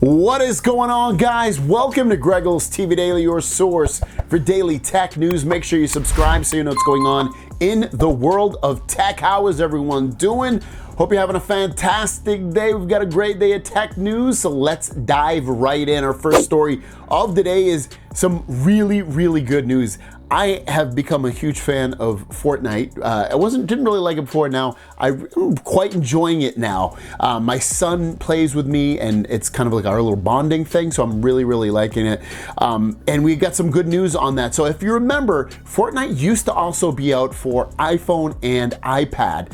What is going on, guys? Welcome to Greggles TV Daily, your source for daily tech news. Make sure you subscribe so you know what's going on in the world of tech. How is everyone doing? Hope you're having a fantastic day. We've got a great day of tech news, so let's dive right in. Our first story of the day is some really good news. I have become a huge fan of Fortnite. I didn't really like it before. Now I'm quite enjoying it now. My son plays with me, and it's kind of like our little bonding thing. So I'm really liking it. And we got some good news on that. So if you remember, Fortnite used to also be out for iPhone and iPad.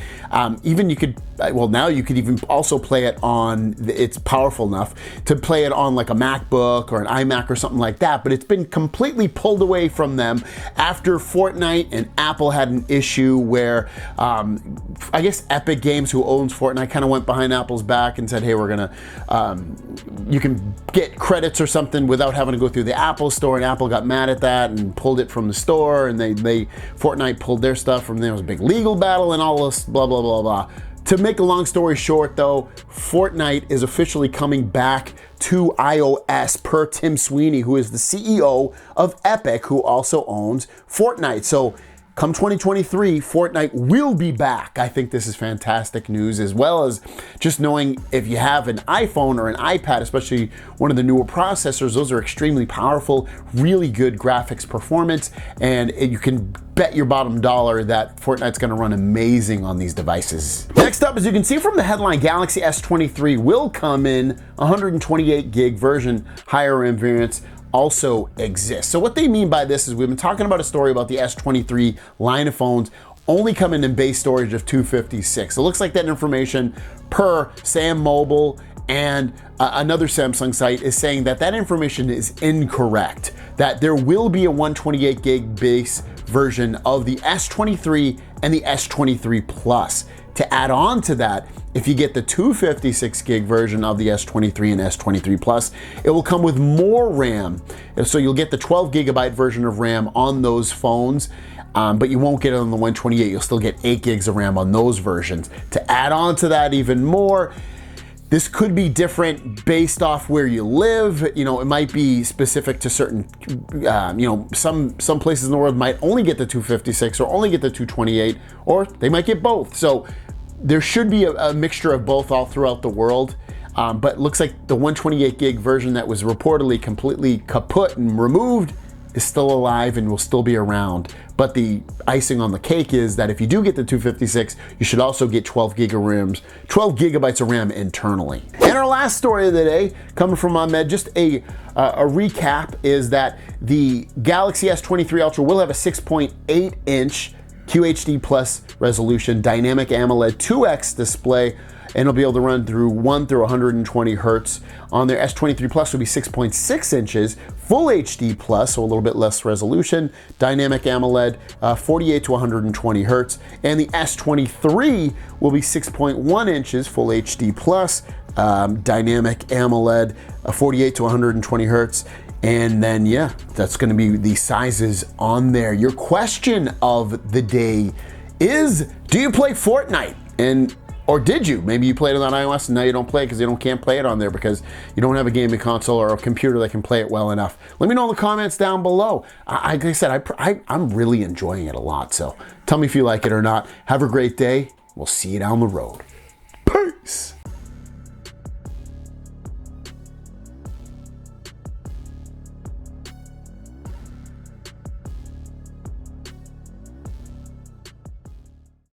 Even you could. Well, now you could even also play it on, it's powerful enough to play it on like a MacBook or an iMac or something like that, but it's been completely pulled away from them after Fortnite and Apple had an issue where I guess Epic Games, who owns Fortnite, kind of went behind Apple's back and said, hey, we're gonna, you can get credits or something without having to go through the Apple store, and Apple got mad at that and pulled it from the store, and Fortnite pulled their stuff from there. It was a big legal battle and all this blah. To make a long story short though, Fortnite is officially coming back to iOS per Tim Sweeney, who is the CEO of Epic, who also owns Fortnite. So come 2023, Fortnite will be back. I think this is fantastic news, as well as just knowing if you have an iPhone or an iPad, especially one of the newer processors, those are extremely powerful, really good graphics performance, and you can bet your bottom dollar that Fortnite's gonna run amazing on these devices. Next up, as you can see from the headline, Galaxy S23 will come in 128 gig version. Higher RAM variants also exists. So what they mean by this is we've been talking about a story about the S23 line of phones only coming in base storage of 256. It looks like that information per Sam Mobile and another Samsung site is saying that that information is incorrect, that there will be a 128 gig base version of the S23 and the S23 Plus. To add on to that, if you get the 256 gig version of the S23 and S23 Plus, it will come with more RAM. So you'll get the 12 gigabyte version of RAM on those phones, but you won't get it on the 128. You'll still get 8 gigs of RAM on those versions. To add on to that even more, this could be different based off where you live. You know, it might be specific to certain, some places in the world might only get the 256 or only get the 228, or they might get both. So there should be a mixture of both all throughout the world. But it looks like the 128 gig version that was reportedly completely kaput and removed is still alive and will still be around. But the icing on the cake is that if you do get the 256, you should also get 12 gigabytes of RAM internally. And our last story of the day, coming from Ahmed, just a recap, is that the Galaxy S23 Ultra will have a 6.8 inch QHD plus resolution dynamic AMOLED 2X display, and it'll be able to run through 1 through 120 hertz. On their S23 Plus will be 6.6 inches, full HD plus, so a little bit less resolution, dynamic AMOLED, 48 to 120 hertz, and the S23 will be 6.1 inches, full HD plus, dynamic AMOLED, 48 to 120 hertz. And then, yeah, that's gonna be the sizes on there. Your question of the day is, do you play Fortnite? Or did you? Maybe you played it on iOS and now you don't play it because you can't play it on there because you don't have a gaming console or a computer that can play it well enough. Let me know in the comments down below. Like I said, I'm really enjoying it a lot, so tell me if you like it or not. Have a great day. We'll see you down the road. Peace.